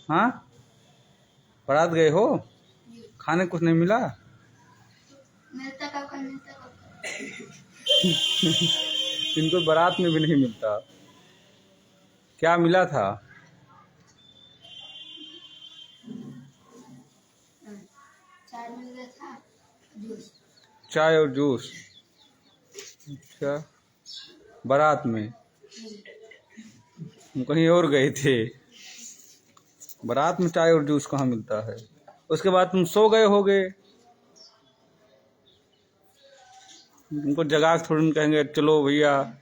हाँ, बारात गए हो, खाने कुछ नहीं मिला? मिलता कब का मिलता कब इनको बारात में भी नहीं मिलता। क्या मिला था? चाय मिल गया था, जूस। चाय और जूस। अच्छा, बारात में हम कहीं और गए थे। बारात में चाय और जूस कहाँ मिलता है? उसके बाद तुम सो गए होगे। उनको जगा के थोड़ी कहेंगे चलो भैया।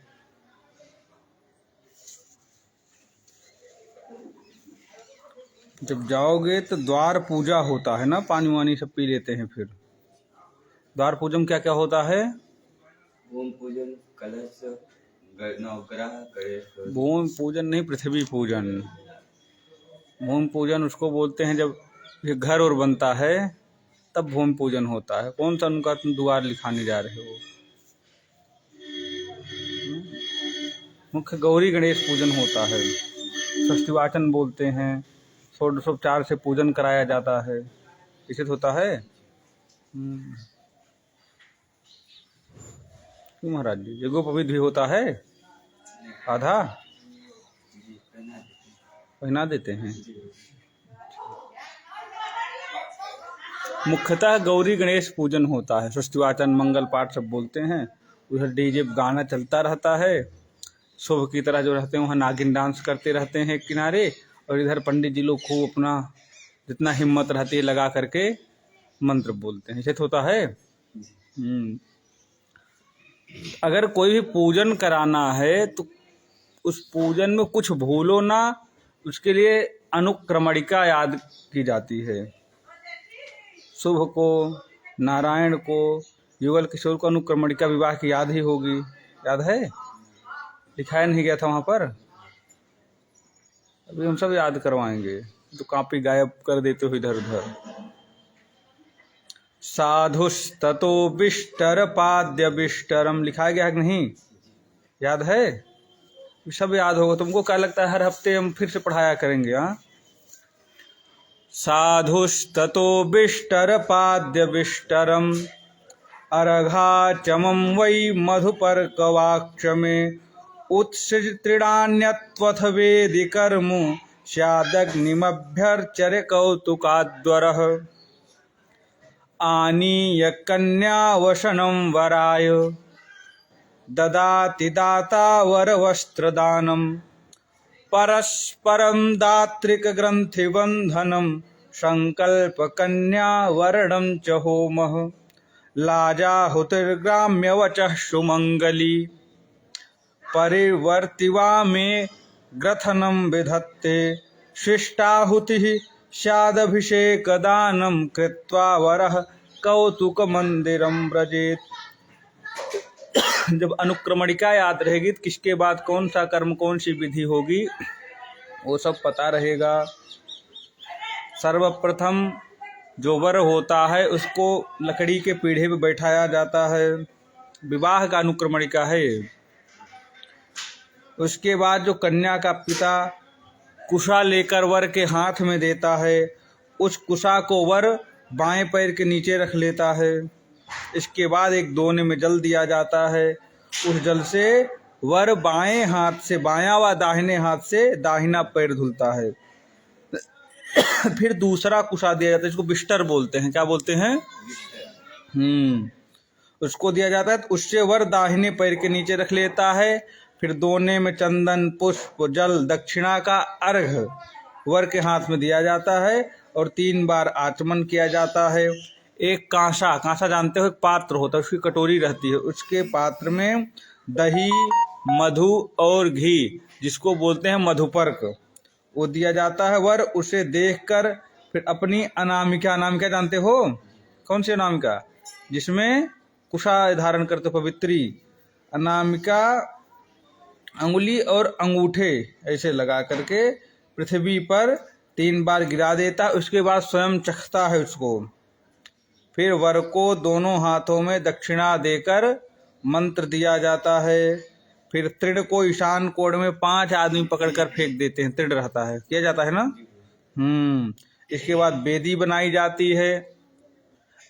जब जाओगे तो द्वार पूजा होता है ना, पानी वानी सब पी लेते हैं। फिर द्वार पूजा में क्या क्या होता है? भूमि पूजन, कलश, नवग्रह, गणेश। भूमि पूजन नहीं, पृथ्वी पूजन। भूमि पूजन उसको बोलते हैं जब ये घर और बनता है तब भूमि पूजन होता है। कौन सा उनका तुम द्वार लिखाने जा रहे हो? मुख्य गौरी गणेश पूजन होता है। षष्ठीवाचन बोलते हैं। षोडशोपचार से पूजन कराया जाता है। इसे होता है। क्यों महाराज जी, यज्ञोपवीत भी होता है? आधा पहना देते हैं। मुख्यतः गौरी गणेश पूजन होता है। षष्ठीवाचन, मंगल पाठ सब बोलते हैं। उधर डीजे गाना चलता रहता है। शुभ की तरह जो रहते हैं वहाँ नागिन डांस करते रहते हैं किनारे, और इधर पंडित जी लोग खूब अपना जितना हिम्मत रहती है लगा करके मंत्र बोलते हैं। इसे होता है। अगर कोई भी पूजन कराना है तो उस पूजन में कुछ भूलो ना, उसके लिए अनुक्रमणिका याद की जाती है। शुभ को, नारायण को, युगल किशोर को अनुक्रमणिका विवाह की याद ही होगी। याद है? लिखाया नहीं गया था वहाँ पर? अभी हम सब याद करवाएंगे। तो कॉपी गायब कर देते हो इधर उधर। साधुस्ततो बिष्टर पाद्य बिष्टरम लिखा गया है कि नहीं? याद है? सब याद होगा। तुमको क्या लगता है हर हफ्ते हम फिर से पढ़ाया करेंगे? हाँ, साधुस्ततो बिष्टर पाद्य बिष्टरम अर्घाचमं वै मधुपर्कवाक्षमे उत्सृज तृणान्यत्वथ वेदिकर्मु स्यादग्निमभ्यर्चर्य कौतुकाद्वरः आनीय कन्यावशनं वराय ददाति दाता वरवस्त्रदानं परस्परं दातृकग्रन्थिबन्धनं संकल्पकन्यावरणं च होमः लाजाहुतिर्ग्राम्यवचः सुमंगली परिवर्तिवा मे ग्रथनं विधत्ते शिष्टाहुतिः स्यादभिषेकदानं कृत्वा वरः कौतुकमन्दिरं व्रजेत्। जब अनुक्रमणिका याद रहेगी तो किसके बाद कौन सा कर्म, कौन सी विधि होगी, वो सब पता रहेगा। सर्वप्रथम जो वर होता है उसको लकड़ी के पीढ़े पे बैठाया जाता है। विवाह का अनुक्रमणिका है। उसके बाद जो कन्या का पिता कुशा लेकर वर के हाथ में देता है, उस कुशा को वर बाएं पैर के नीचे रख लेता है। इसके बाद एक दोने में जल दिया जाता है। उस जल से वर बाएं हाथ से बायां व दाहिने हाथ से दाहिना पैर धुलता है। फिर दूसरा कुशा दिया जाता है, इसको बिस्टर बोलते हैं। क्या बोलते हैं? उसको दिया जाता है। तो उससे वर दाहिने पैर के नीचे रख लेता है। फिर दोने में चंदन, पुष्प, जल, दक्षिणा का अर्घ वर के हाथ में दिया जाता है और 3 बार आचमन किया जाता है। एक कांसा, कांसा जानते हो, एक पात्र होता है, उसकी कटोरी रहती है। उसके पात्र में दही, मधु और घी, जिसको बोलते हैं मधुपर्क, वो दिया जाता है। वर उसे देखकर फिर अपनी अनामिका, अनामिका जानते हो? कौन सी अनामिका? जिसमें कुशा धारण करते पवित्री। अनामिका अंगुली और अंगूठे ऐसे लगा करके पृथ्वी पर 3 बार गिरा देता है। उसके बाद स्वयं चखता है उसको। फिर वर को दोनों हाथों में दक्षिणा देकर मंत्र दिया जाता है। फिर तृण को ईशान कोण में 5 आदमी पकड़कर फेंक देते हैं। तृण रहता है, किया जाता है ना। इसके बाद वेदी बनाई जाती है,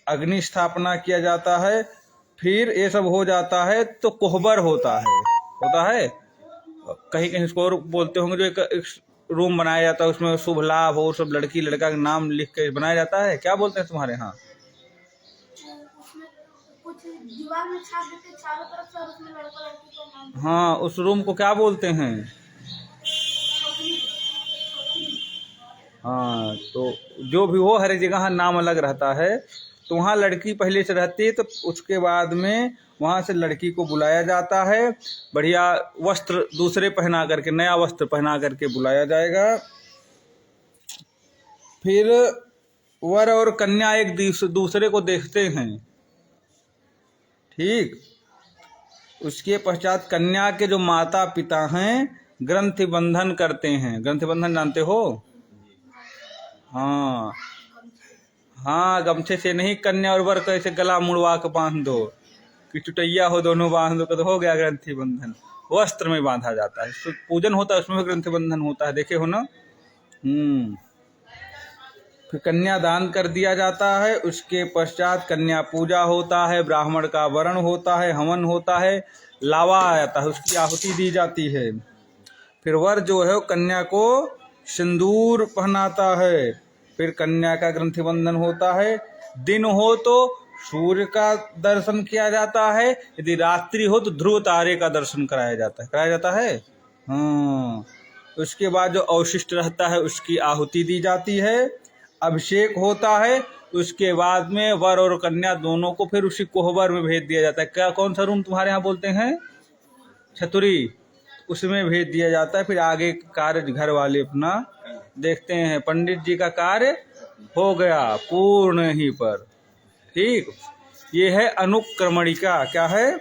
अग्नि स्थापना किया जाता है, फिर ये सब हो जाता है तो कोहबर होता है कहीं कहीं इसको और बोलते होंगे, जो एक रूम बनाया जाता है उसमें शुभ लाभ और सब लड़की लड़का का नाम लिख के बनाया जाता है। क्या बोलते हैं तुम्हारे यहाँ? उसमें कुछ दीवार में छाप देते हैं चारों तरफ से, और उसमें लड़का लड़की का नाम। हाँ, उस रूम को क्या बोलते हैं? हाँ, तो जो भी हो, हर एक जगह नाम अलग रहता है। तो वहाँ लड़की पहले से रहती है, तो उसके बाद में वहाँ से लड़की को बुलाया जाता है, बढ़िया वस्त्र दूसरे पहना करके, नया वस्त्र पहना करके बुलाया जाएगा। फिर वर और कन्या एक दूसरे को देखते हैं, ठीक। उसके पश्चात कन्या के जो माता पिता हैं ग्रंथि बंधन करते हैं। ग्रंथि बंधन जानते हो? हाँ हाँ, गमछे से नहीं, कन्या और वर को ऐसे गला मुड़वा के बांध दो कि चुटैया हो, दोनों बांध दो, तो हो गया ग्रंथि बंधन। वस्त्र में बांधा जाता है, तो पूजन होता है उसमें भी ग्रंथि बंधन होता है, देखे हो ना। फिर कन्या दान कर दिया जाता है। उसके पश्चात कन्या पूजा होता है, ब्राह्मण का वरण होता है, हवन होता है, लावा आता है, उसकी आहुति दी जाती है। फिर वर जो है कन्या को सिंदूर पहनाता है। फिर कन्या का ग्रंथि बंधन होता है। दिन हो तो सूर्य का दर्शन किया जाता है, यदि रात्रि हो तो ध्रुव तारे का दर्शन कराया जाता है। हाँ, उसके बाद जो अवशिष्ट रहता है उसकी आहुति दी जाती है, अभिषेक होता है। उसके बाद में वर और कन्या दोनों को फिर उसी कोहबर में भेज दिया जाता है। क्या, कौन सा रूम तुम्हारे यहाँ बोलते हैं? छतुरी, उसमें भेज दिया जाता है। फिर आगे कार्य घर वाले अपना देखते हैं। पंडित जी का कार्य हो गया पूर्ण ही पर, ठीक। ये है अनुक्रमणिका। क्या है?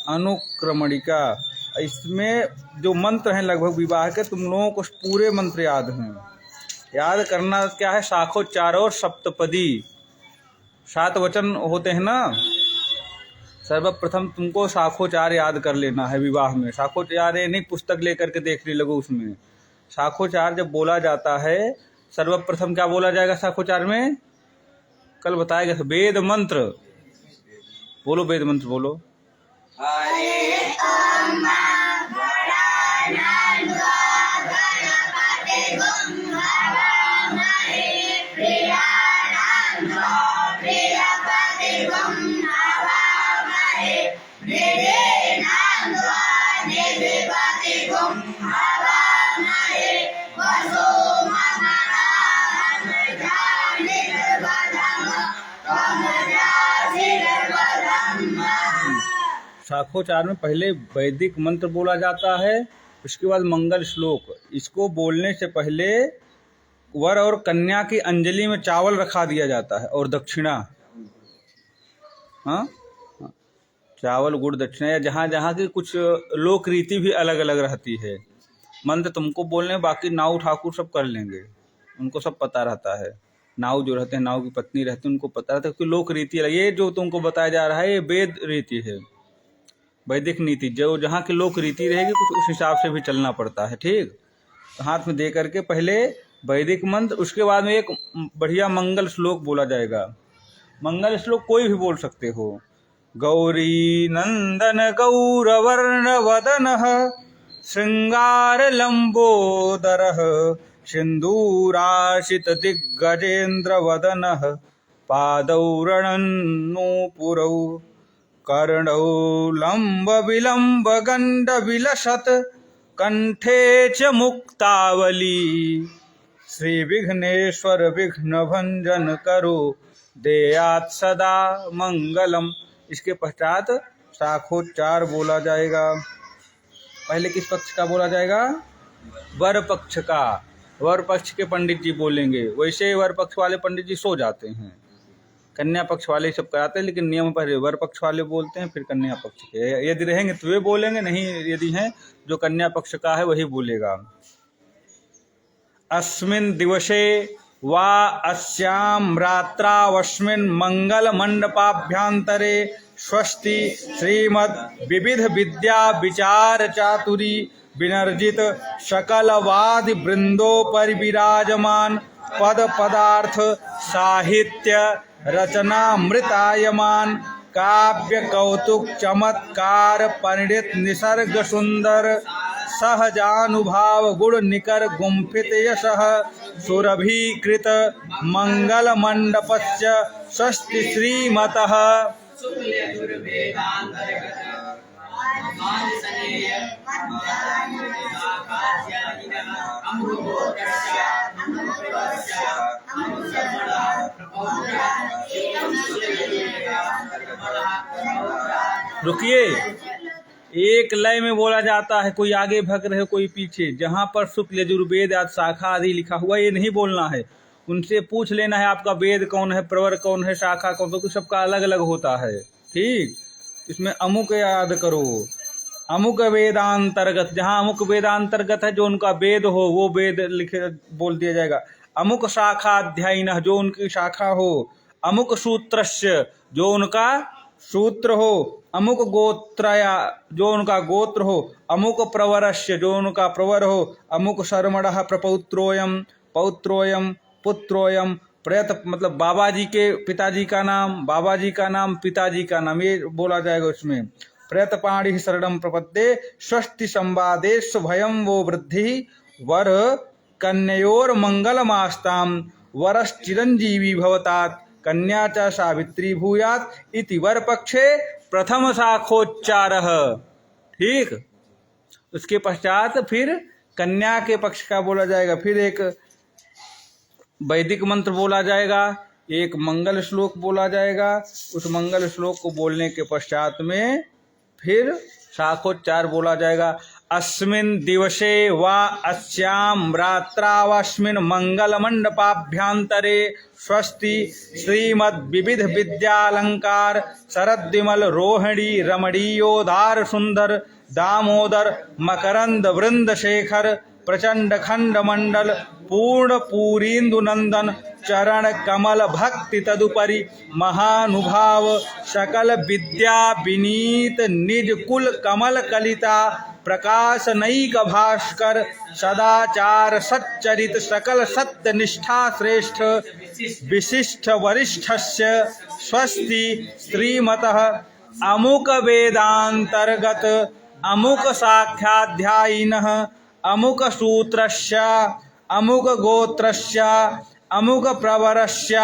अनुक्रमणिका। इसमें जो मंत्र हैं लगभग विवाह के, तुम लोगों को पूरे मंत्र याद हैं। याद करना क्या है, शाखोच्चार और सप्तपदी 7 वचन होते हैं ना। सर्वप्रथम तुमको शाखोच्चार याद कर लेना है विवाह में। शाखोच्चार ये नहीं पुस्तक लेकर के देखने लगो, उसमें शाखोच्चार जब बोला जाता है, सर्वप्रथम क्या बोला जाएगा शाखोच्चार में? कल बताएगा। वेद मंत्र बोलो, वेद मंत्र बोलो। शाखोच्चार में पहले वैदिक मंत्र बोला जाता है, उसके बाद मंगल श्लोक। इसको बोलने से पहले वर और कन्या की अंजलि में चावल रखा दिया जाता है और दक्षिणा। हाँ, चावल गुड़ दक्षिणा, या जहाँ जहाँ की कुछ लोक रीति भी अलग अलग रहती है। मंत्र तुमको बोलने, बाकी नाऊ ठाकुर सब कर लेंगे, उनको सब पता रहता है। नाऊ जो रहते हैं, नाऊ की पत्नी रहती है, उनको पता रहता है कि लोक रीति अलग। ये जो तुमको बताया जा रहा है ये वेद रीति है, वैदिक नीति। जो जहाँ की लोक रीति रहेगी कुछ उस हिसाब से भी चलना पड़ता है, ठीक। हाथ में दे करके पहले वैदिक मंत्र, उसके बाद में एक बढ़िया मंगल श्लोक बोला जाएगा। मंगल श्लोक कोई भी बोल सकते हो। गौरी नंदन गौरवर्ण वदन श्रृंगार लंबोदर सिंदूराशित दिग्गजेन्द्र वदन पादौरणन्नूपुरौ कर्णौ लंब विलंब गंड विलसत कंठे च मुक्तावली श्री विघ्नेश्वर विघ्न भंजन करो देयात् सदा मंगलम। इसके पश्चात शाखोच्चार बोला जाएगा। पहले किस पक्ष का बोला जाएगा? वर पक्ष का। वर पक्ष के पंडित जी बोलेंगे। वैसे वर पक्ष वाले पंडित जी सो जाते हैं, कन्या पक्ष वाले सब कराते हैं, लेकिन नियम पर वर पक्ष वाले बोलते हैं, फिर कन्या पक्ष के। यदि रहेंगे तो वे बोलेंगे, नहीं यदि हैं जो कन्या पक्ष का है वही बोलेगा। अस्मिन् दिवसे वा अस्यां रात्रावस्मिन् मंगलमण्डपाभ्यन्तरे स्वस्ति श्रीमद् विविध विद्या विचार चातुरी विनर्जित सकलवादि वृंदोपरि विराजमान पद पदार्थ साहित्य रचनामृतायमान काव्य कौतुक चमत्कार पंडित निसर्ग सुंदर सहजानुभाव गुण निकर गुम्फित यशः सुरभीकृत मंगल मंडपस्य स्वस्ति श्रीमतः रुकिए, एक लय में बोला जाता है, कोई आगे भग रहे कोई पीछे। जहाँ पर शुक्ल यजुर्वेद आदि शाखा आदि लिखा हुआ ये नहीं बोलना है, उनसे पूछ लेना है आपका वेद कौन है, प्रवर कौन है, शाखा कौन, तो सबका अलग अलग होता है। ठीक, इसमें अमुक याद करो, अमुक वेदांतर्गत, जहाँ अमुक वेदांतर्गत है जो उनका वेद हो वो वेद लिखे बोल दिया जाएगा। अमुक शाखा अध्यायिन, जो उनकी शाखा हो। अमुक सूत्रस्य, जो उनका सूत्र हो। अमुक गोत्रया, जो उनका गोत्र हो। अमुक प्रवरस्य, जो उनका प्रवर हो। अमुक शर्मणः प्रपौत्रोयम, पौत्रोयम, पुत्रोयम, प्रयत मतलब बाबा जी के पिताजी का नाम, बाबा जी का नाम, पिताजी का नाम, ये बोला जाएगा उसमें। प्रयतपाणि शरणं प्रपद्ये षष्टि संवादेश भयं वो वृद्धि वर कन्योर मंगलमास्ताम वरश्चिरंजीवी भवतात कन्या च सावित्री भूयात इति वर पक्षे प्रथम शाखोच्चारः। ठीक, उसके पश्चात फिर कन्या के पक्ष का बोला जाएगा, फिर एक वैदिक मंत्र बोला जाएगा, एक मंगल श्लोक बोला जाएगा। उस मंगल श्लोक को बोलने के पश्चात में फिर शाखोच्चार बोला जाएगा। अस्मिन् दिवसे वा अस्यां रात्रावस्मिन् मंगल मंडपाभ्यंतरे स्वस्ति श्रीमद् विविध विद्यालंकार शरद्विमल रोहिणी रमणीयोदार सुंदर दामोदर मकरंद वृंद शेखर प्रचंड खंड मंडल पूर्ण पूरीन्दु नंदन चरण कमल भक्ति तदुपरि महानुभाव सकल विद्या विनीत निज कुल कमल कलिता प्रकाश नैक भास्कर सदाचार सच्चरित सकल सत्य निष्ठा श्रेष्ठ विशिष्ट वरिष्ठस्य स्वस्ति श्रीमतः अमुक वेदांतर्गत अमुक साख्याध्यायिनः अमुक सूत्रस्य अमुक गोत्रस्य अमुक प्रवरस्य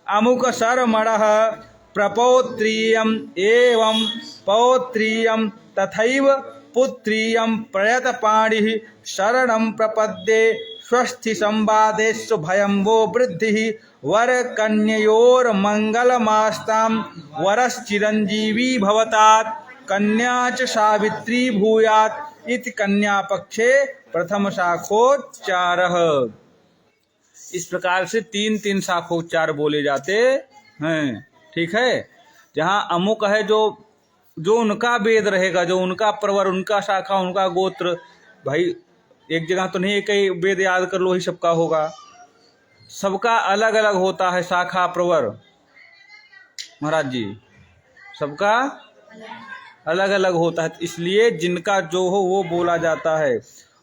अमुक शर्मणः प्रपौत्रीयम् एवं पौत्रीयं तथैव पुत्रीयं प्रयतपाणिः शरणं प्रपद्ये स्वस्ति संवादेषु भयं वो वृद्धिः वर कन्ययोर मंगलमास्तां वरश्चिरंजीवी भवतात कन्या च सावित्री भूयात् इति कन्या पक्षे प्रथम शाखोच्चारः। इस प्रकार से तीन तीन शाखोच्चार बोले जाते हैं। ठीक है, जहाँ अमुक है जो उनका वेद रहेगा, जो उनका प्रवर, उनका शाखा, उनका गोत्र। भाई एक जगह तो नहीं एक ही वेद याद कर लो ही सबका होगा, सबका अलग अलग होता है शाखा प्रवर महाराज जी, सबका अलग अलग होता है। इसलिए जिनका जो हो वो बोला जाता है,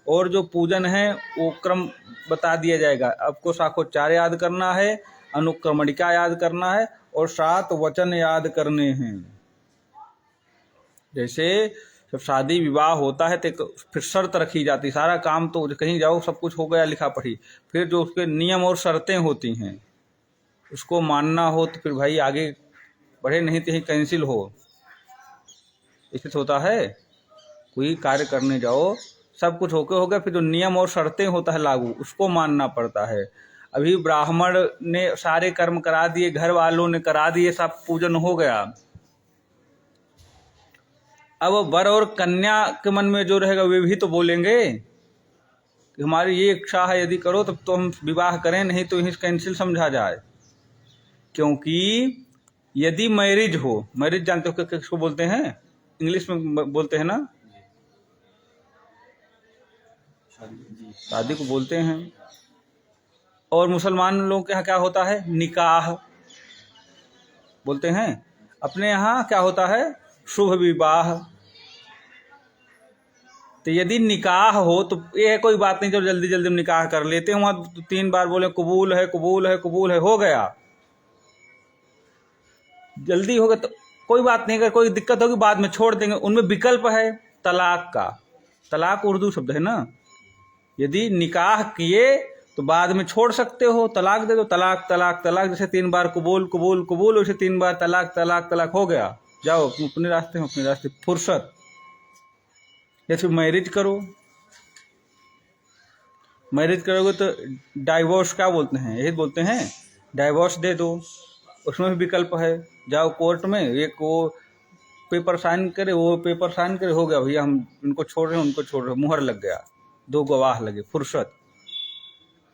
और जो पूजन है वो क्रम बता दिया जाएगा। आपको शाखोच्चार याद करना है, अनुक्रमणिका याद करना है, और 7 वचन याद करने हैं। जैसे जब शादी विवाह होता है तो फिर शर्त रखी जाती, सारा काम तो कहीं जाओ सब कुछ हो गया लिखा पढ़ी, फिर जो उसके नियम और शर्तें होती हैं उसको मानना हो तो फिर भाई आगे बढ़े, नहीं तो कहीं कैंसिल हो। इससे होता है कोई कार्य करने जाओ सब कुछ होके हो गया, फिर जो नियम और शर्तें होता है लागू उसको मानना पड़ता है। अभी ब्राह्मण ने सारे कर्म करा दिए, घर वालों ने करा दिए, सब पूजन हो गया। अब वर और कन्या के मन में जो रहेगा वे भी तो बोलेंगे कि हमारी ये इच्छा है, यदि करो तब तो हम विवाह करें, नहीं तो यही कैंसिल समझा जाए। क्योंकि यदि मैरिज हो, मैरिज जानते हो किसको बोलते हैं? इंग्लिश में बोलते हैं ना, शादी को बोलते हैं। और मुसलमान लोगों के यहाँ क्या होता है? निकाह बोलते हैं। अपने यहाँ क्या होता है? शुभ विवाह। तो यदि निकाह हो तो ये कोई बात नहीं, जो जल्दी जल्दी निकाह कर लेते हैं, वहाँ 3 बार बोले कबूल है कबूल है कबूल है, हो गया, जल्दी हो गया तो कोई बात नहीं। अगर कोई दिक्कत होगी बाद में छोड़ देंगे। उनमें विकल्प है तलाक का। तलाक उर्दू शब्द है ना। यदि निकाह किए तो बाद में छोड़ सकते हो, तलाक दे दो, तलाक तलाक तलाक। जैसे 3 बार कबूल कबूल कबूल, वैसे 3 बार तलाक तलाक तलाक, हो गया, जाओ अपने रास्ते में अपने रास्ते, फुर्सत। या फिर मैरिज करो, मैरिज करोगे तो डाइवोर्स क्या बोलते हैं? यही बोलते हैं, डाइवोर्स दे दो। उसमें भी विकल्प है, जाओ कोर्ट में, एक वो पेपर साइन करे, वो पेपर साइन करे, हो गया भैया, हम इनको छोड़ रहे हैं उनको छोड़ रहे हैं, मुहर लग गया, 2 गवाह लगे, फुर्सत।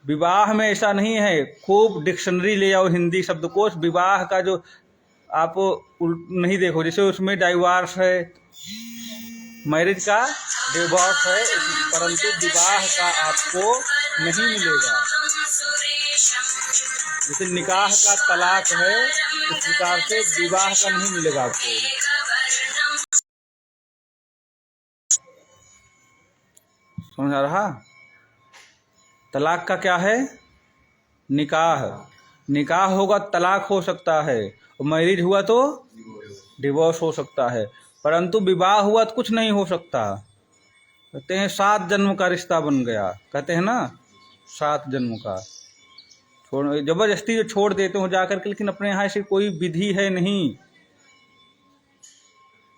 विवाह में ऐसा नहीं है। खूब डिक्शनरी ले आओ, हिंदी शब्दकोश, विवाह का जो आप नहीं देखो, जैसे उसमें डाइवोर्स है, मैरिज का डिवोर्स है, परंतु विवाह का आपको नहीं मिलेगा। जैसे निकाह का तलाक है, इस प्रकार से विवाह का नहीं मिलेगा आपको। समझ आ रहा? तलाक का क्या है? निकाह। निकाह होगा तलाक हो सकता है, और मैरिज हुआ तो डिवोर्स हो सकता है, परंतु विवाह हुआ तो कुछ नहीं हो सकता। कहते हैं 7 जन्म का रिश्ता बन गया, कहते हैं ना, 7 जन्म का। जबरदस्ती जो छोड़ देते हो जाकर के, लेकिन अपने यहाँ ऐसी कोई विधि है नहीं।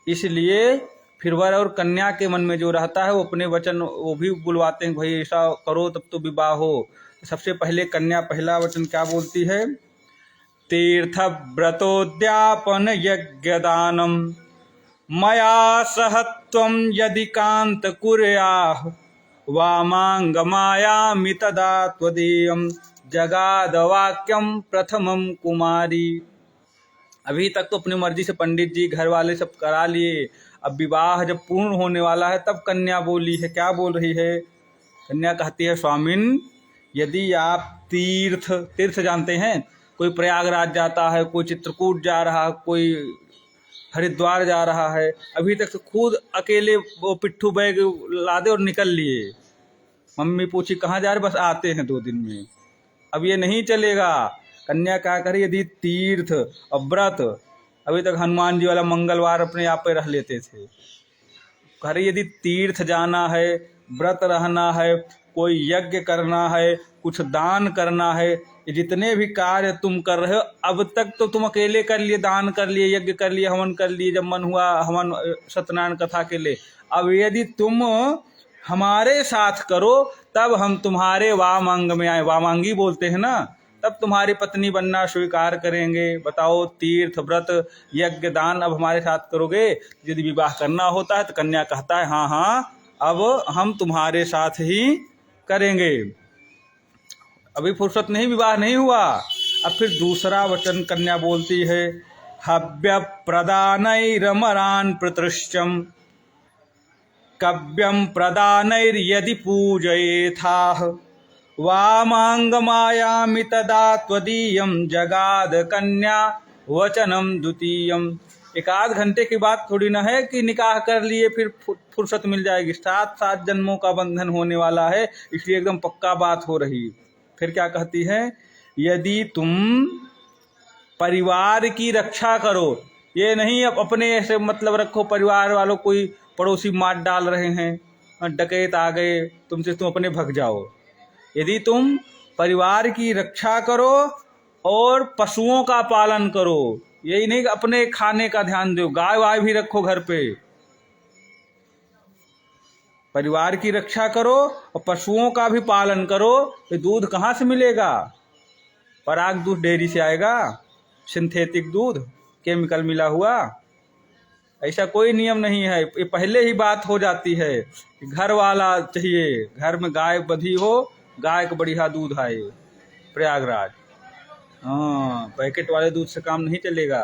इसलिए फिर वर और कन्या के मन में जो रहता है वो अपने वचन वो भी बुलवाते हैं, भाई ऐसा करो तब तो विवाह हो। सबसे पहले कन्या पहला वचन क्या बोलती है? तीर्थ व्रतोद्यापन यज्ञदानम मया सह त्वं यदि कांत कुर्याः वामांगमायामि तदा त्वदीयं जगाद वाक्यम प्रथमम कुमारी। अभी तक तो अपनी मर्जी से पंडित जी घर वाले सब करा लिए, अब विवाह जब पूर्ण होने वाला है तब कन्या बोली है। क्या बोल रही है? कन्या कहती है, स्वामिन यदि आप तीर्थ जानते हैं, कोई प्रयागराज जाता है, कोई चित्रकूट जा रहा है, कोई हरिद्वार जा रहा है, अभी तक तो खुद अकेले वो पिट्ठू बैग लादे और निकल लिए। मम्मी पूछी कहाँ जा रहे? बस आते हैं 2 दिन में। अब ये नहीं चलेगा। कन्या क्या करे? यदि तीर्थ और व्रत, अभी तक हनुमान जी वाला मंगलवार अपने आप पे रह लेते थे, कह रहे यदि तीर्थ जाना है, व्रत रहना है, कोई यज्ञ करना है, कुछ दान करना है, ये जितने भी कार्य तुम कर रहे हो, अब तक तो तुम अकेले कर लिए, दान कर लिए, यज्ञ कर लिए, हवन कर लिए, जब मन हुआ हवन सत्यनारायण कथा के लिए। अब यदि तुम हमारे साथ करो तब हम तुम्हारे वामांग में आए, वामांगी बोलते हैं ना, तब तुम्हारी पत्नी बनना स्वीकार करेंगे। बताओ, तीर्थ व्रत यज्ञ दान अब हमारे साथ करोगे? यदि विवाह करना होता है तो कन्या कहता है हाँ हाँ अब हम तुम्हारे साथ ही करेंगे। अभी फुर्सत नहीं, विवाह नहीं हुआ। अब फिर दूसरा वचन कन्या बोलती है, हव्य प्रदानैरमरान् प्रतृष्टम् कव्यम प्रदानैर्यदि पूजयेथाः वामांगमायामि तदा त्वदीयं जगाद कन्या वचनम द्वितीयम। 1 घंटे की बात थोड़ी ना है कि निकाह कर लिए फिर फुर्सत मिल जाएगी। 7 जन्मों का बंधन होने वाला है, इसलिए एकदम पक्का बात हो रही। फिर क्या कहती है? यदि तुम परिवार की रक्षा करो, ये नहीं अब अपने ऐसे मतलब रखो, परिवार वालों कोई पड़ोसी मार डाल रहे हैं, डकैत आ गए तुमसे, तुम अपने भग जाओ। यदि तुम परिवार की रक्षा करो और पशुओं का पालन करो, यही नहीं कि अपने खाने का ध्यान दो, गाय वाय भी रखो घर पे। परिवार की रक्षा करो और पशुओं का भी पालन करो। तो दूध कहाँ से मिलेगा? पराग दूध डेयरी से आएगा, सिंथेटिक दूध, केमिकल मिला हुआ, ऐसा कोई नियम नहीं है। ये पहले ही बात हो जाती है कि घर वाला चाहिए, घर में गाय बंधी हो, गाय का बढ़िया दूध आए प्रयागराज। हाँ, पैकेट वाले दूध से काम नहीं चलेगा।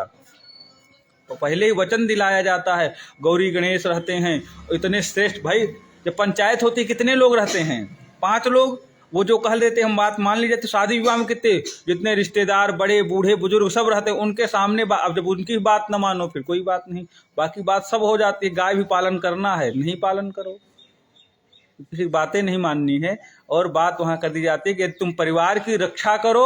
तो पहले ही वचन दिलाया जाता है। गौरी गणेश रहते हैं इतने श्रेष्ठ, भाई जब पंचायत होती कितने लोग रहते हैं? 5 लोग। वो जो कह देते हम बात मान लीजिए। तो शादी विवाह में कितने जितने रिश्तेदार बड़े बूढ़े बुजुर्ग सब रहते हैं, उनके सामने अब जब उनकी बात न मानो फिर कोई बात नहीं, बाकी बात सब हो जाती है। गाय भी पालन करना है, नहीं पालन करो, किसी की बातें नहीं माननी है। और बात वहाँ कर दी जाती है कि तुम परिवार की रक्षा करो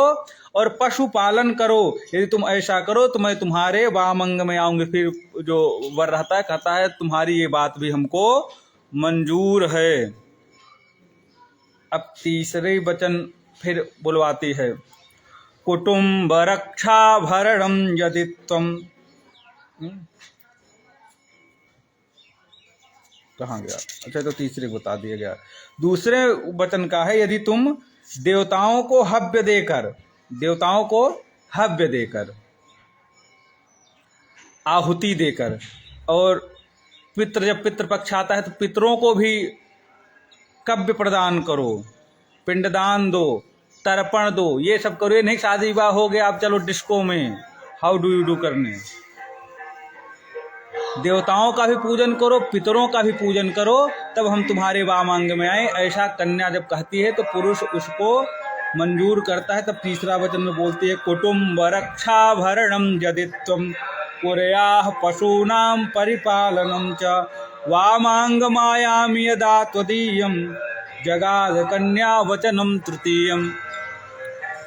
और पशु पालन करो, यदि तुम ऐसा करो तो मैं तुम्हारे वामंग में आऊंगी। फिर जो वर रहता है कहता है तुम्हारी ये बात भी हमको मंजूर है। अब तीसरे वचन फिर बुलवाती है, कुटुम्ब रक्षा भरणम यदि त्वम। कहाँ गया? अच्छा, तो तीसरे बता दिया गया। दूसरे वचन का है, यदि तुम देवताओं को हव्य देकर, देवताओं को हव्य देकर, आहुति देकर, और पितृ जब पितृपक्ष आता है तो पितरों को भी कव्य प्रदान करो, पिंडदान दो, तर्पण दो, ये सब करो। ये नहीं शादी विवाह हो गया अब चलो डिस्को में हाउ डू यू डू करने। देवताओं का भी पूजन करो, पितरों का भी पूजन करो, तब हम तुम्हारे वामांग में आए। ऐसा कन्या जब कहती है तो पुरुष उसको मंजूर करता है। तब तीसरा वचन में बोलती है, कुटुम्ब रक्षा भरणम यदि त्वं कुर्याः पशूनां परिपालनं च वामांग मायामि यदा त्वदीयं जगाद कन्या वचनम तृतीयम।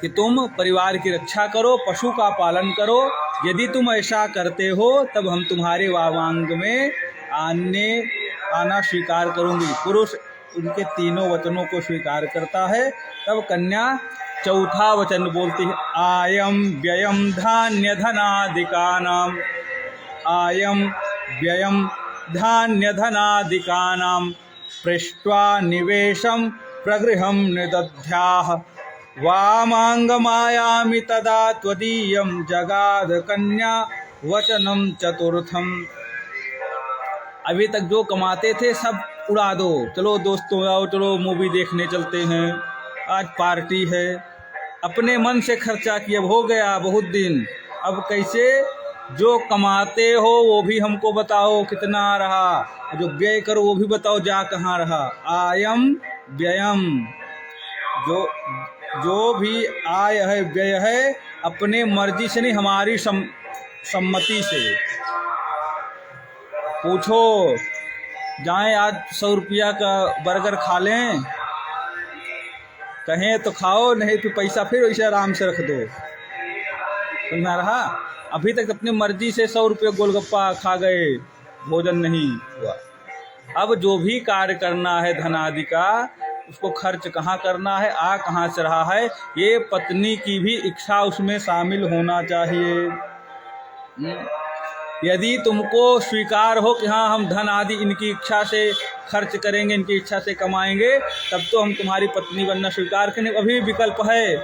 कि तुम परिवार की रक्षा करो, पशु का पालन करो, यदि तुम ऐसा करते हो तब हम तुम्हारे वामांग में आना स्वीकार करूंगी। पुरुष उनके तीनों वचनों को स्वीकार करता है। तब कन्या चौथा वचन बोलती है, आयम व्ययम धान्य धनादिकानां, आयम व्ययम धान्य धनादिकानां पृष्ट्वा निवेशं प्रगृहं निदध्याः वामांगमायामि तदा त्वदीयं जगाद कन्या वचनम चतुर्थम। अभी तक जो कमाते थे सब उड़ा दो, चलो दोस्तों आओ, चलो मूवी देखने चलते हैं, आज पार्टी है। अपने मन से खर्चा किया, अब हो गया बहुत दिन। अब कैसे? जो कमाते हो वो भी हमको बताओ कितना रहा, जो व्यय करो वो भी बताओ जा कहाँ रहा। आयम व्ययम, जो भी आय है व्यय है अपने मर्जी से नहीं, हमारी सम्मति से। पूछो, जाएं आज 100 रुपया का बर्गर खा लें, कहें तो खाओ, नहीं तो पैसा फिर वैसे आराम से रख दो। समझा रहा? अभी तक अपनी मर्जी से 100 रुपये गोलगप्पा खा गए, भोजन नहीं हुआ। अब जो भी कार्य करना है धनादि का, उसको खर्च कहाँ करना है, आ कहाँ से रहा है, ये पत्नी की भी इच्छा उसमें शामिल होना चाहिए। यदि तुमको स्वीकार हो कि हाँ हम धन आदि इनकी इच्छा से खर्च करेंगे, इनकी इच्छा से कमाएंगे, तब तो हम तुम्हारी पत्नी बनना स्वीकार करें। अभी विकल्प है,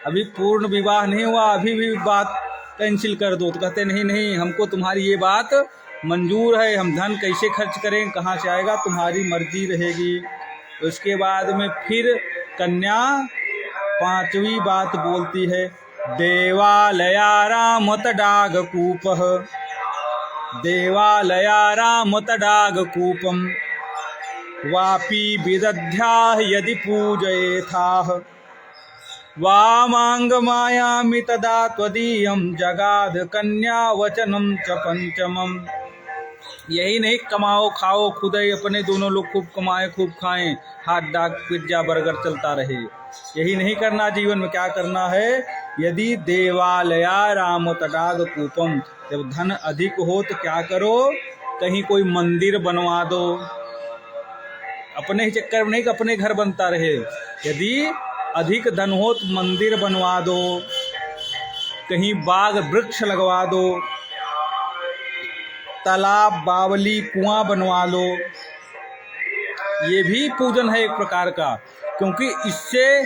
अभी पूर्ण विवाह नहीं हुआ, अभी भी बात कैंसिल कर दो तो कहते नहीं नहीं, हमको तुम्हारी ये बात मंजूर है, हम धन कैसे खर्च करें, कहाँ से आएगा, तुम्हारी मर्जी रहेगी। तो उसके बाद में फिर कन्या 5वीं बात बोलती है, देवालयाराम तडागकूपः, देवालयाराम तडागकूपं वापि विदध्याः यदि पूजयेथाः वामांगमायामि तदा त्वदीयं जगाद कन्या वचनम च पंचमम। यही नहीं कमाओ खाओ खुद ही अपने, दोनों लोग खूब कमाएं खूब खाएं, हाथ डाक पिज्जा बर्गर चलता रहे, यही नहीं करना जीवन में। क्या करना है? यदि देवालया राम तडाग कूपम, जब धन अधिक हो तो क्या करो, कहीं कोई मंदिर बनवा दो। अपने ही चक्कर में नहीं कि अपने घर बनता रहे, यदि अधिक धन हो तो मंदिर बनवा दो, कहीं बाग वृक्ष लगवा दो, तालाब बावली कुआं बनवा लो। ये भी पूजन है एक प्रकार का, क्योंकि इससे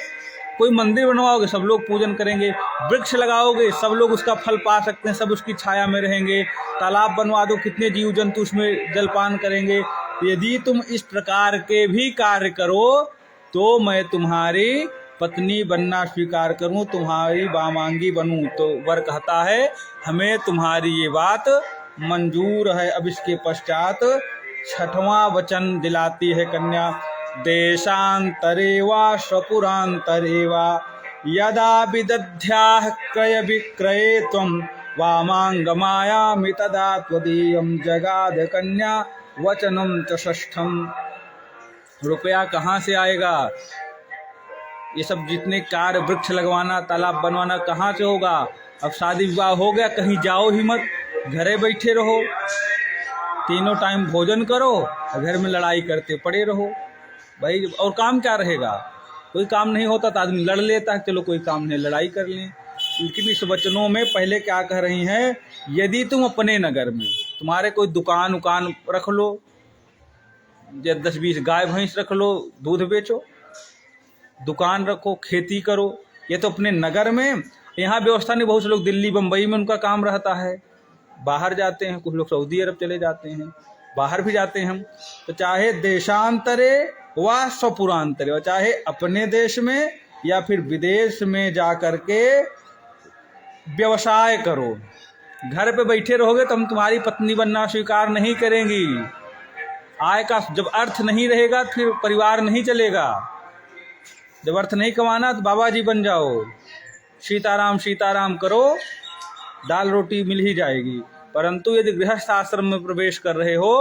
कोई मंदिर बनवाओगे सब लोग पूजन करेंगे, वृक्ष लगाओगे सब लोग उसका फल पा सकते हैं, सब उसकी छाया में रहेंगे। तालाब बनवा दो, कितने जीव जंतु उसमें जलपान करेंगे। यदि तुम इस प्रकार के भी कार्य करो तो मैं तुम्हारी पत्नी बनना स्वीकार करूं, तुम्हारी वामांगी बनूं। तो वर कहता है हमें तुम्हारी ये बात मंजूर है। अब इसके पश्चात 6वां वचन दिलाती है कन्या, देशान्तरे वा स्वपुरान्तरे वा यदा विदध्याः क्रय विक्रये त्वं वामाङ्गमायामि तदा त्वदीयं जगाद कन्या वचनं च षष्ठम। रुपया कहाँ से आएगा? ये सब जितने कार्य, वृक्ष लगवाना, तालाब बनवाना कहाँ से होगा? अब शादी विवाह हो गया, कहीं जाओ ही मत, घरे बैठे रहो, तीनों टाइम भोजन करो और घर में लड़ाई करते पड़े रहो भाई। और काम क्या रहेगा? कोई काम नहीं होता तो आदमी लड़ लेता है, चलो कोई काम नहीं, लड़ाई कर लें। लेकिन इस वचनों में पहले क्या कह रही हैं? यदि तुम अपने नगर में, तुम्हारे कोई दुकान उकान रख लो, 10-20 गाय भैंस रख लो, दूध बेचो, दुकान रखो, खेती करो, ये तो अपने नगर में। यहाँ व्यवस्था नहीं, बहुत से लोग दिल्ली बम्बई में उनका काम रहता है, बाहर जाते हैं, कुछ लोग सऊदी अरब चले जाते हैं, बाहर भी जाते हैं हम। तो चाहे देशांतरे व स्वपुरांतरे, और चाहे अपने देश में या फिर विदेश में जा कर के व्यवसाय करो। घर पे बैठे रहोगे तो हम तुम्हारी पत्नी बनना स्वीकार नहीं करेंगी। आय का जब अर्थ नहीं रहेगा फिर परिवार नहीं चलेगा। जब अर्थ नहीं कमाना तो बाबा जी बन जाओ, सीताराम सीताराम करो, दाल रोटी मिल ही जाएगी। परंतु यदि गृहस्थ आश्रम में प्रवेश कर रहे हो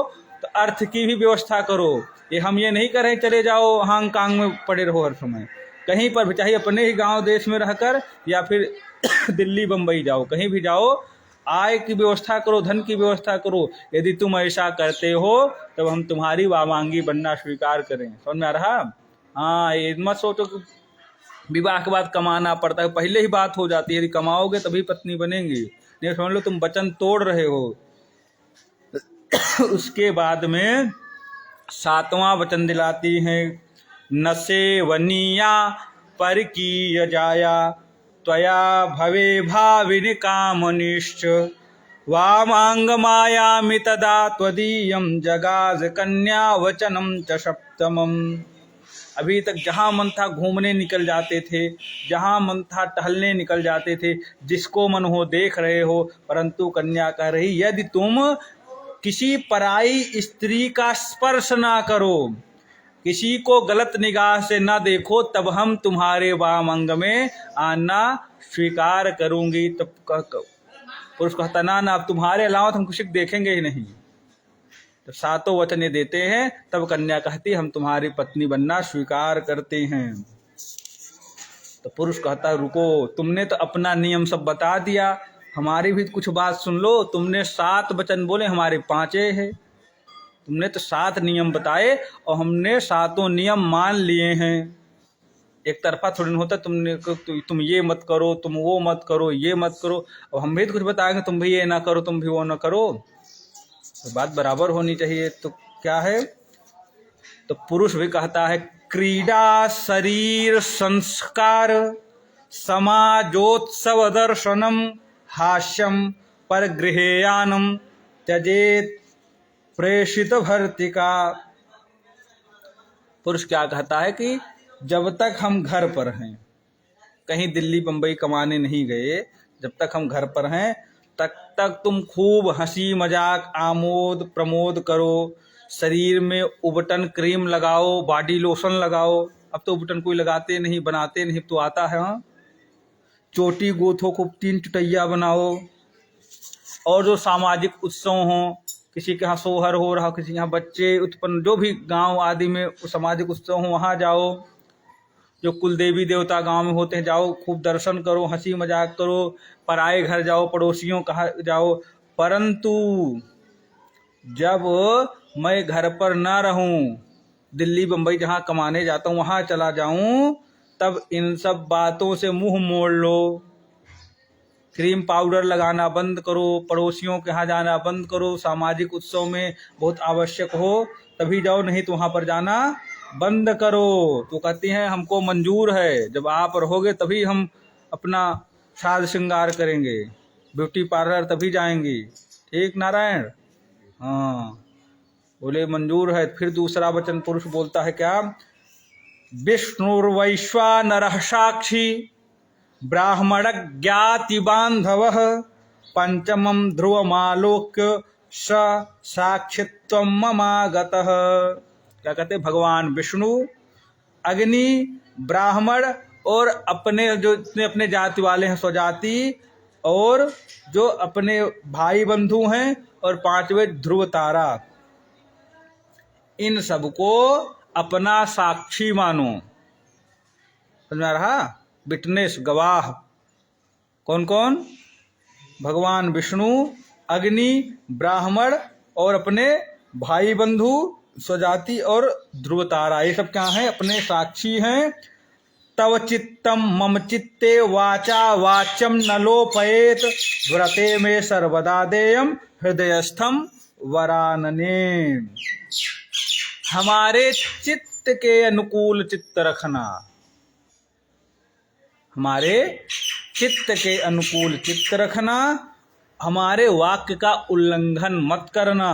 तो अर्थ की भी व्यवस्था करो। ये हम ये नहीं कर रहे चले जाओ हांगकांग में पड़े रहो हर समय, कहीं पर भी, चाहे अपने ही गांव देश में रहकर या फिर दिल्ली बम्बई जाओ, कहीं भी जाओ, आय की व्यवस्था करो, धन की व्यवस्था करो। यदि तुम ऐसा करते हो तब हम तुम्हारी वामांगी बनना स्वीकार करें। समझ में आ रहा? हाँ, ये मत सोचो कि विवाह के बाद कमाना पड़ता है, पहले ही बात हो जाती है, यदि कमाओगे तभी पत्नी बनेंगी। नहीं समझ लो तुम वचन तोड़ रहे हो। उसके बाद में 7वां वचन दिलाती हैं, न सेवनीया परकीय जाया त्वया भवे भाविनि कामनिश्च वामांग मायामि तदा त्वदीयं जगाज कन्या वचनम च सप्तमम। अभी तक जहाँ मन था घूमने निकल जाते थे, जहाँ मन था टहलने निकल जाते थे, जिसको मन हो देख रहे हो, परंतु कन्या कह रही यदि तुम किसी पराई स्त्री का स्पर्श ना करो, किसी को गलत निगाह से ना देखो, तब हम तुम्हारे वामंग में आना स्वीकार करूंगी। तब पुरुष कहता ना ना, अब तुम्हारे अलावा तो हम किसी को देखेंगे ही नहीं। तो 7 वचन ये देते हैं, तब कन्या कहती हम तुम्हारी पत्नी बनना स्वीकार करते हैं। तो पुरुष कहता रुको, तुमने तो अपना नियम सब बता दिया, हमारी भी कुछ बात सुन लो। तुमने 7 वचन बोले, हमारे 5 है। तुमने तो 7 नियम बताए और हमने 7 नियम मान लिए हैं। एक तरफा थोड़ी नहीं होता, तुम ये मत करो, तुम वो मत करो, ये मत करो, और हम भी तो कुछ बताएंगे, तुम भी ये ना करो, तुम भी वो ना करो। तो बात बराबर होनी चाहिए। तो क्या है? तो पुरुष भी कहता है क्रीडा शरीर संस्कार समाजोत्सव दर्शनम हास्यम परगृहेयानम त्यजेत प्रेषित भर्तिका। पुरुष क्या कहता है कि जब तक हम घर पर हैं, कहीं दिल्ली बम्बई कमाने नहीं गए, जब तक हम घर पर हैं तब तक तुम खूब हंसी मजाक आमोद प्रमोद करो, शरीर में उबटन क्रीम लगाओ, बॉडी लोशन लगाओ। अब तो उबटन कोई लगाते नहीं, बनाते नहीं, तो आता है। हाँ, चोटी गोथो खूब 3 चुटैया बनाओ। और जो सामाजिक उत्सव हों, किसी के यहाँ सोहर हो रहा, किसी के यहाँ बच्चे उत्पन्न, जो भी गांव आदि में सामाजिक उत्सव हो वहाँ जाओ। जो कुल देवी देवता गांव में होते हैं जाओ, खूब दर्शन करो, हंसी मजाक करो, पराए घर जाओ, पड़ोसियों कहा जाओ। परंतु जब मैं घर पर ना रहूं, दिल्ली बम्बई जहाँ कमाने जाता हूँ वहाँ चला जाऊं, तब इन सब बातों से मुंह मोड़ लो। क्रीम पाउडर लगाना बंद करो, पड़ोसियों के यहाँ जाना बंद करो, सामाजिक उत्सव में बहुत आवश्यक हो तभी जाओ, नहीं तो वहाँ पर जाना बंद करो। तो कहती हैं हमको मंजूर है, जब आप रहोगे तभी हम अपना साज श्रृंगार करेंगे, ब्यूटी पार्लर तभी जाएंगी। ठीक नारायण? हाँ, बोले मंजूर है। फिर दूसरा वचन पुरुष बोलता है क्या? विष्णुर्वैश्वानरः साक्षी ब्राह्मण ज्ञाति बांधवः पंचमं ध्रुवमालोक्य स साक्षित्वं ममागतः। क्या कहते हैं, भगवान विष्णु, अग्नि, ब्राह्मण और अपने जो इतने अपने जाति वाले हैं स्वजाति, और जो अपने भाई बंधु हैं, और पांचवें ध्रुव तारा, इन सबको अपना साक्षी मानो। समझ में आ रहा? विटनेस, गवाह। कौन कौन? भगवान विष्णु, अग्नि, ब्राह्मण और अपने भाई बंधु स्वजाति और ध्रुव तारा, ये सब क्या हैं? अपने साक्षी हैं। तव चित्तम मम चित्ते वाचा वाच्यम न लोपयेत व्रते में सर्वदा देयम हृदयस्थम वरानने। हमारे चित्त के अनुकूल चित्त रखना, हमारे चित्त के अनुकूल चित्त रखना, हमारे वाक्य का उल्लंघन मत करना।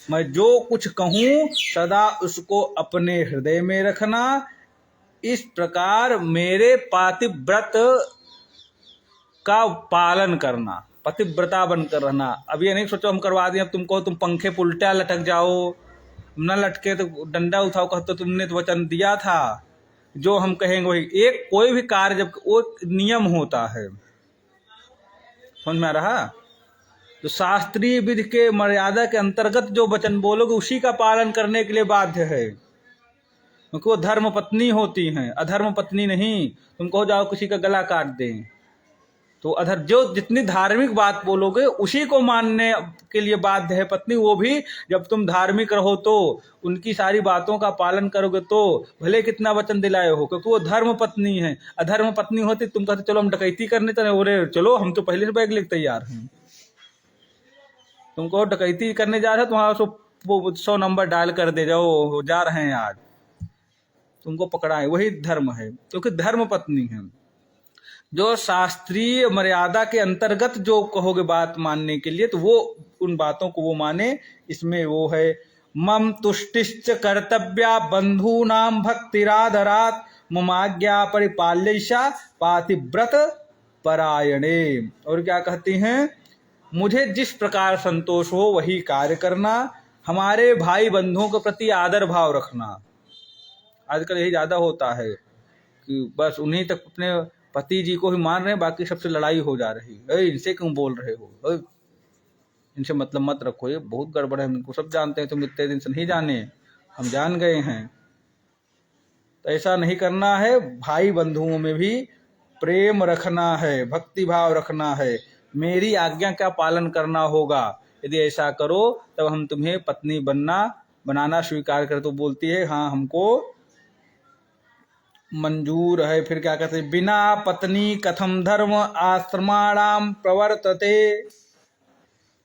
मैं जो कुछ कहूँ सदा उसको अपने हृदय में रखना। इस प्रकार मेरे पातिव्रत का पालन करना, पतिव्रता बनकर रहना। अब ये नहीं सोचो हम करवा दें, अब तुमको तुम पंखे पे उल्टा लटक जाओ, न लटके तो डंडा उठाओ, कहते तुमने तो वचन दिया था, जो हम कहेंगे वही। एक कोई भी कार्य जब वो नियम होता है, समझ में आ रहा? तो शास्त्रीय विधि के मर्यादा के अंतर्गत जो वचन बोलोगे उसी का पालन करने के लिए बाध्य है, क्योंकि वो धर्म पत्नी होती हैं, अधर्म पत्नी नहीं। तुम कहो जाओ किसी का गला काट दें, तो अधर जो जितनी धार्मिक बात बोलोगे उसी को मानने के लिए बाध्य है पत्नी। वो भी जब तुम धार्मिक रहो तो उनकी सारी बातों का पालन करोगे, तो भले कितना वचन दिलाए हो, क्योंकि वो धर्म पत्नी है। अधर्म पत्नी होती तुम कहते चलो हम डकैती करने चले, बोले चलो हम तो पहले से बैग लेके तैयार हैं। तुमको डकैती करने जा रहे हो, तुम्हारा 100 नंबर डायल कर दे, जाओ जा रहे हैं आज, तुमको पकड़ाए, वही धर्म है, क्योंकि धर्म पत्नी है। जो शास्त्रीय मर्यादा के अंतर्गत जो कहोगे बात मानने के लिए, तो वो उन बातों को वो माने। इसमें वो है मम तुष्टिश्च कर्तव्या बंधूनाम भक्तिरादरात ममाज्ञा परिपाल्यैषा पातिव्रत परायणे। और क्या कहती हैं? मुझे जिस प्रकार संतोष हो वही कार्य करना, हमारे भाई बंधुओं के प्रति आदर भाव रखना। आजकल यही ज्यादा होता है कि बस उन्हीं तक अपने पति जी को ही मान रहे हैं, बाकी सबसे लड़ाई हो जा रही है। इनसे क्यों बोल रहे हो, इनसे मतलब मत रखो, ये बहुत गड़बड़ है, इनको सब जानते हैं, तुम इतने दिन से नहीं जाने, हम जान गए हैं। तो ऐसा नहीं करना है। भाई बंधुओं में भी प्रेम रखना है, भक्ति भाव रखना है, मेरी आज्ञा का पालन करना होगा। यदि ऐसा करो तब हम तुम्हें पत्नी बनाना स्वीकार कर। तो बोलती है हाँ हमको मंजूर है। फिर क्या कहते हैं? बिना पत्नी कथम धर्म आश्रमाणाम प्रवर्तते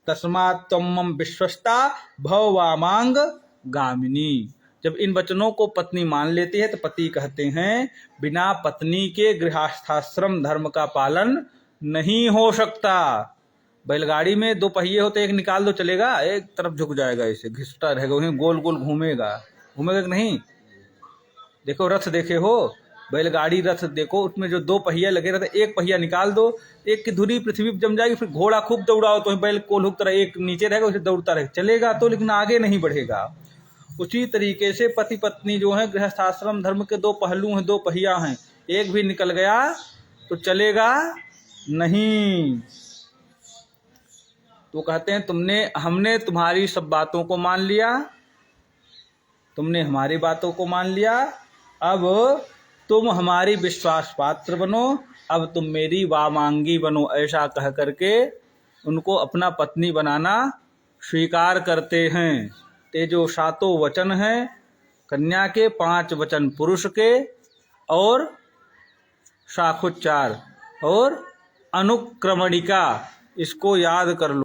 तस्मात् त्वं विश्वस्ता भव वामांग गामिनी। जब इन वचनों को पत्नी मान लेती है तो पति कहते हैं बिना पत्नी के गृहस्थाश्रम धर्म का पालन नहीं हो सकता। बैलगाड़ी में 2 पहिए होते, एक निकाल दो चलेगा, एक तरफ झुक जाएगा, ऐसे घिसता रहेगा, वहीं गोल गोल घूमेगा कि नहीं? देखो रथ देखे हो, बैलगाड़ी रथ देखो, उसमें जो 2 पहिया लगे रहते, एक पहिया निकाल दो, एक की धुरी पृथ्वी पर जम जाएगी। फिर घोड़ा खूब दौड़ाओ तो बैल कोल्हू की तरह एक नीचे रहेगा, उसे दौड़ता रहेगा, चलेगा तो लेकिन आगे नहीं बढ़ेगा। उसी तरीके से पति पत्नी जो है गृहस्थाश्रम धर्म के 2 पहलू हैं, 2 पहिया हैं, एक भी निकल गया तो चलेगा नहीं। तो कहते हैं हमने तुम्हारी सब बातों को मान लिया, तुमने हमारी बातों को मान लिया, अब तुम हमारी विश्वास पात्र बनो, अब तुम मेरी वामांगी बनो। ऐसा कह करके उनको अपना पत्नी बनाना स्वीकार करते हैं। ते जो 7 वचन हैं कन्या के, 5 वचन पुरुष के, और शाखोच्चार और अनुक्रमणिका, इसको याद कर लो।